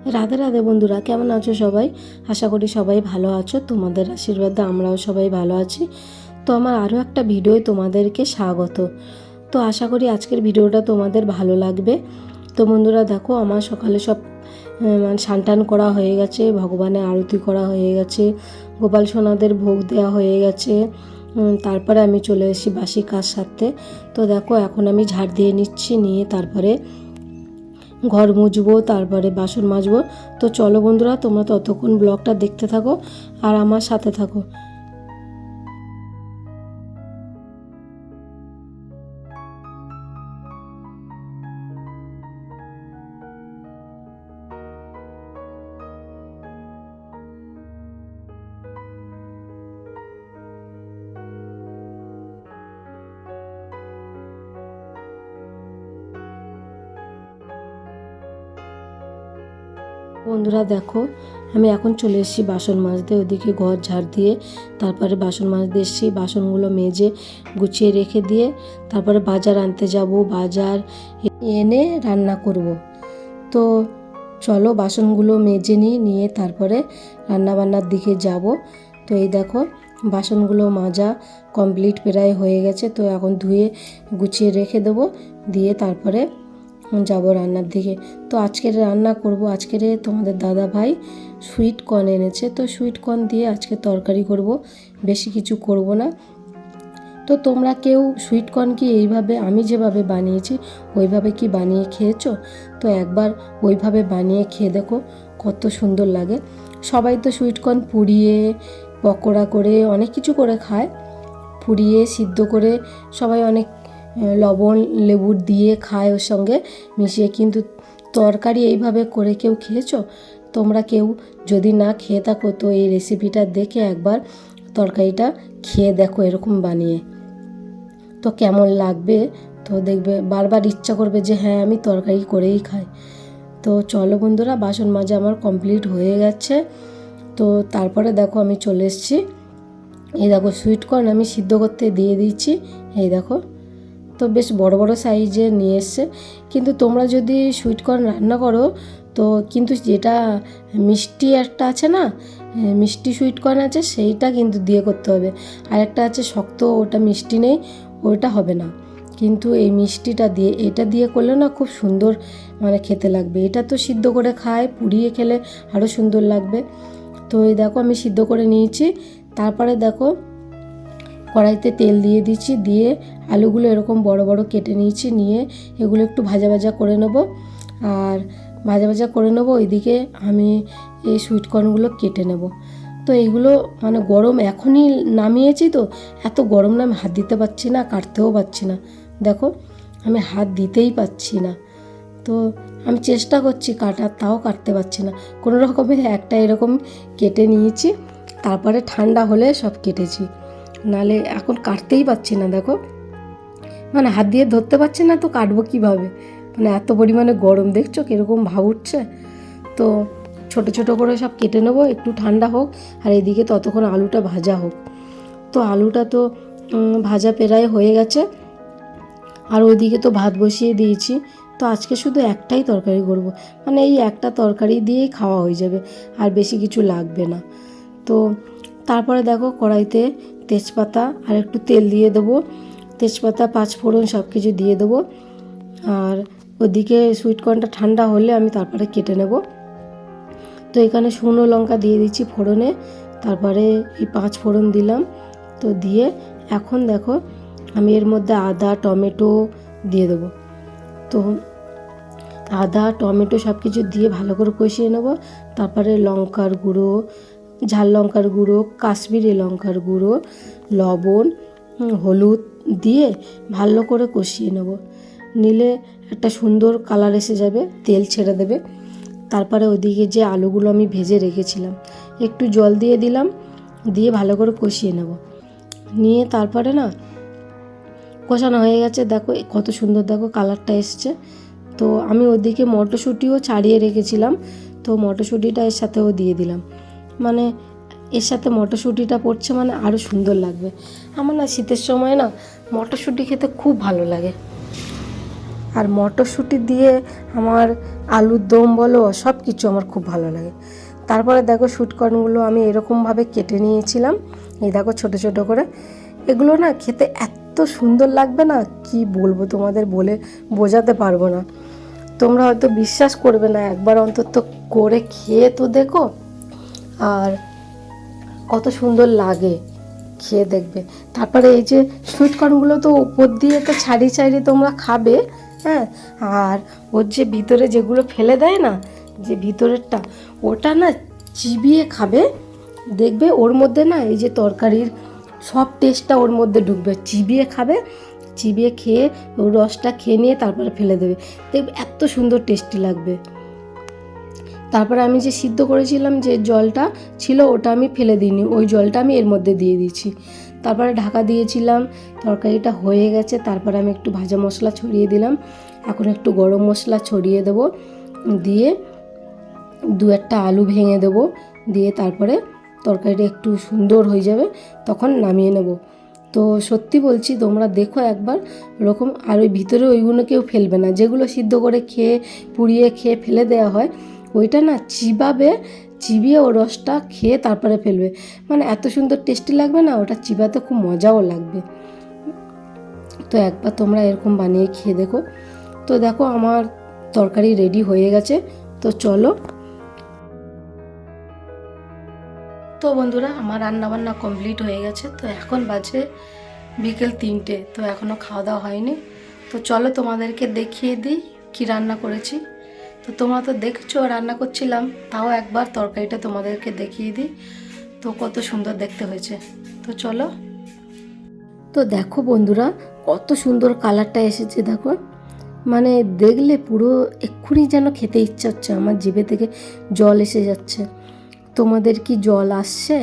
রাধে রাধে বন্ধুরা, কেমন আছো সবাই? আশা করি সবাই ভালো আছো। তোমাদের আশীর্বাদে আমরাও সবাই ভালো আছি। তো আমার আরও একটা ভিডিও তোমাদেরকে স্বাগত। তো আশা করি আজকের ভিডিওটা তোমাদের ভালো লাগবে। তো বন্ধুরা দেখো, আমার সকালে সব মানে স্নান করা হয়ে গেছে, ভগবানের আরতি করা হয়ে গেছে, গোপাল সোনাদের ভোগ দেওয়া হয়ে গেছে। তারপরে আমি চলে এসেছি বাসি কাজ সারতে। তো দেখো এখন আমি ঝাড় দিয়ে নিচ্ছি, নিয়ে তারপরে ঘর মুছবো, তারপরে বাসন মাজবো। তো চলো বন্ধুরা, তোমরা ততক্ষণ ব্লগটা দেখতে থাকো আর আমার সাথে থাকো। বন্ধুরা দেখো, আমি এখন চলে এসেছি বাসন মাজতে। ওদিকে ঘর ঝাড় দিয়ে তারপরে বাসন মাজতে এসেছি। বাসনগুলো মেজে গুছিয়ে রেখে দিয়ে তারপরে বাজার আনতে যাব। বাজার এনে রান্না করব। তো চলো বাসনগুলো মেজে নিয়ে তারপরে রান্নাবান্নার দিকে যাব। তো এই দেখো, বাসনগুলো মাজা কমপ্লিট প্রায় হয়ে গেছে। তো এখন ধুয়ে গুছিয়ে রেখে দেবো, দিয়ে তারপরে যাব রান্নার দিকে। তো আজকের রান্না করব, আজকের তোমাদের দাদা ভাই সুইট কর্ন এনেছে। তো সুইট কর্ন দিয়ে আজকে তরকারি করব, বেশি কিছু করব না। তো তোমরা কেউ সুইট কর্ন কি এইভাবে আমি যেভাবে বানিয়েছি ওইভাবে কি বানিয়ে খেয়েছো? তো একবার ওইভাবে বানিয়ে খেয়ে দেখো, কত সুন্দর লাগে। সবাই তো সুইট কর্ন পুড়িয়ে পকোড়া করে অনেক কিছু করে খায়, পুড়িয়ে সিদ্ধ করে সবাই অনেক লবণ লেবু দিয়ে খায় ওর সঙ্গে মিশিয়ে। কিন্তু তরকারি এইভাবে করে কেউ খেয়েছো? তোমরা কেউ যদি না খেয়ে থাকো তো এই রেসিপিটা দেখে একবার তরকারিটা খেয়ে দেখো এরকম বানিয়ে, তো কেমন লাগবে। তো দেখবে বারবার ইচ্ছা করবে যে হ্যাঁ আমি তরকারি করেই খাই। তো চলো বন্ধুরা, বাসন মাজা আমার কমপ্লিট হয়ে গেছে। তো তারপরে দেখো আমি চলে এসেছি। এই দেখো সুইট কর্ন আমি সিদ্ধ করতে দিয়ে দিচ্ছি। এই দেখো, তো বেশ বড় বড় সাইজে নিয়ে এসছে। কিন্তু তোমরা যদি সুইট কর্ন রান্না করো তো কিন্তু যেটা মিষ্টি একটা আছে না, মিষ্টি সুইট কর্ন আছে, সেইটা কিন্তু দিয়ে করতে হবে। আর একটা আছে শক্ত, ওটা মিষ্টি নেই, ওটা হবে না। কিন্তু এই মিষ্টিটা দিয়ে এটা দিয়ে করলে না খুব সুন্দর মানে খেতে লাগবে। এটা তো সিদ্ধ করে খায়, পুড়িয়ে খেলে আরও সুন্দর লাগবে। তো এই দেখো আমি সিদ্ধ করে নিয়েছি। তারপরে দেখো কড়াইতে তেল দিয়ে দিচ্ছি, দিয়ে আলুগুলো এরকম বড় বড় কেটে নিয়েছি, নিয়ে এগুলো একটু ভাজা ভাজা করে নেব। আর ভাজা ভাজা করে নেব, ওইদিকে আমি এই সুইট কর্নগুলো কেটে নেব। তো এইগুলো মানে গরম, এখনই নামিয়েছি তো এত গরম না, আমি হাত দিতে পারছি না, কাটতেও পারছি না। দেখো আমি হাত দিতেই পারছি না। তো আমি চেষ্টা করছি কাটার, তাও কাটতে পারছি না। কোনো রকমে একটা এরকম কেটে নিয়েছি, তারপরে ঠান্ডা হলে সব কেটেছি, নালে এখন কাটতেই পারছি না। দেখো মানে হাত দিয়ে ধরতে পারছি না, তো কাটবো কীভাবে, মানে এত পরিমাণে গরম, দেখছো কীরকম ভাব উঠছে। তো ছোট ছোট করে সব কেটে নেবো, একটু ঠান্ডা হোক, আর এদিকে ততক্ষণ আলুটা ভাজা হোক। তো আলুটা তো ভাজা প্রায় হয়ে গেছে, আর ওইদিকে তো ভাত বসিয়ে দিয়েছি। তো আজকে শুধু একটাই তরকারি করব, মানে এই একটা তরকারি দিয়েই খাওয়া হয়ে যাবে, আর বেশি কিছু লাগবে না। তো তারপরে দেখো কড়াইতে তেজপাতা আর একটু তেল দিয়ে দেবো, তেজপাতা পাঁচফোড়ন সব কিছু দিয়ে দেবো। আর ওদিকে সুইট কর্নটা ঠান্ডা হলে আমি তারপরে কেটে নেব। তো এখানে শুকনো লঙ্কা দিয়ে দিচ্ছি ফোড়নে, তারপরে এই পাঁচফোড়ন দিলাম। তো দিয়ে এখন দেখো আমি এর মধ্যে আদা টমেটো দিয়ে দেবো। তো আদা টমেটো সব কিছু দিয়ে ভালো করে কষিয়ে নেব। তারপরে লঙ্কার গুঁড়ো, ঝাল লঙ্কার গুঁড়ো, কাশ্মীরি লঙ্কার গুঁড়ো, লবণ, হলুদ দিয়ে ভালো করে কষিয়ে নেব। নিলে একটা সুন্দর কালার এসে যাবে, তেল ছেড়ে দেবে। তারপরে ওদিকে যে আলুগুলো আমি ভেজে রেখেছিলাম একটু জল দিয়ে দিলাম, দিয়ে ভালো করে কষিয়ে নেব। নিয়ে তারপরে না কষানো হয়ে গেছে, দেখো কত সুন্দর দেখো কালারটা এসছে। তো আমি ওদিকে মটরশুঁটিও ছাড়িয়ে রেখেছিলাম, তো মটরশুঁটিটা এর সাথেও দিয়ে দিলাম। মানে এর সাথে মটরশুঁটিটা পড়ছে মানে আরও সুন্দর লাগবে। আমার না শীতের সময় না মটরশুঁটি খেতে খুব ভালো লাগে। আর মটরশুঁটি দিয়ে আমার আলুর দম বলো সব কিছু আমার খুব ভালো লাগে। তারপরে দেখো সুইটকর্নগুলো আমি এরকমভাবে কেটে নিয়েছিলাম, এই দেখো ছোট ছোট করে। এগুলো না খেতে এত সুন্দর লাগবে না, কি বলবো তোমাদের, বলে বোঝাতে পারবো না। তোমরা হয়তো বিশ্বাস করবে না, একবার অন্তত করে খেয়ে তো দেখো, আর কত সুন্দর লাগে, খেয়ে দেখবে। তারপরে এই যে সুইটকর্নগুলো তো উপর দিয়ে তো ছাড়িয়ে ছাড়িয়ে তোমরা খাবে, হ্যাঁ, আর ওর যে ভিতরে যেগুলো ফেলে দেয় না, যে ভিতরেরটা, ওটা না চিবিয়ে খাবে, দেখবে ওর মধ্যে না এই যে তরকারির সব টেস্টটা ওর মধ্যে ঢুকবে। চিবিয়ে খাবে, চিবিয়ে খেয়ে ওর রসটা খেয়ে নিয়ে তারপরে ফেলে দেবে, দেখবে এত সুন্দর টেস্টি লাগবে। তারপরে আমি যে সিদ্ধ করেছিলাম যে জলটা ছিল, ওটা আমি ফেলে দিইনি, ওই জলটা আমি এর মধ্যে দিয়ে দিয়েছি। তারপরে ঢাকা দিয়েছিলাম, তরকারিটা হয়ে গেছে। তারপরে আমি একটু ভাজা মশলা ছড়িয়ে দিলাম, এখন একটু গরম মশলা ছড়িয়ে দেবো, দিয়ে দু একটা আলু ভেঙে দেবো, দিয়ে তারপরে তরকারিটা একটু সুন্দর হয়ে যাবে, তখন নামিয়ে নেব। তো সত্যি বলছি, তোমরা দেখো একবার ওরকম। আর ওই ভিতরে ওইগুলো কেউ ফেলবে না, যেগুলো সিদ্ধ করে খেয়ে পুড়িয়ে খেয়ে ফেলে দেওয়া হয়, ওইটা না চিবাবে, চিবিয়ে ও রসটা খেয়ে তারপরে ফেলবে, মানে এত সুন্দর টেস্টি লাগবে না, ওটা চিবাতে খুব মজাও লাগবে। তো একবার তোমরা এরকম বানিয়ে খেয়ে দেখো। তো দেখো আমার তরকারি রেডি হয়ে গেছে, তো চলো। তো বন্ধুরা, আমার রান্নাবান্না কমপ্লিট হয়ে গেছে। তো এখন বাজে বিকেল 3টে, তো এখনও খাওয়া দাওয়া হয়নি। তো চলো তোমাদেরকে দেখিয়ে দিই কি রান্না করেছি। তো তোমরা তো দেখছো রান্না করছিলাম, তাও একবার তরকারিটা তোমাদেরকে দেখিয়ে দিই, তো কত সুন্দর দেখতে হয়েছে। তো চলো। তো দেখো বন্ধুরা, কত সুন্দর কালারটা এসেছে দেখো, মানে দেখলে পুরো এক্ষুনি যেন খেতে ইচ্ছা হচ্ছে, আমার জিভে থেকে জল এসে যাচ্ছে। তোমাদের কি জল আসছে?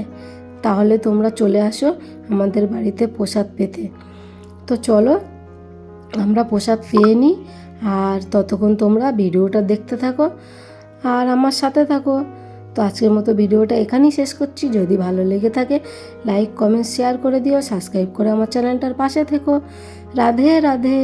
তাহলে তোমরা চলে আসো আমাদের বাড়িতে প্রসাদ পেতে। তো চলো আমরা প্রসাদ পেয়ে নিই, আর ততক্ষণ তোমরা ভিডিওটা দেখতে থাকো আর আমার সাথে থাকো। তো আজকের মতো ভিডিওটা এখানেই শেষ করছি। যদি ভালো লেগে থাকে লাইক কমেন্ট শেয়ার করে দিও, সাবস্ক্রাইব করে আমার চ্যানেলটার পাশে থেকো। রাধে রাধে।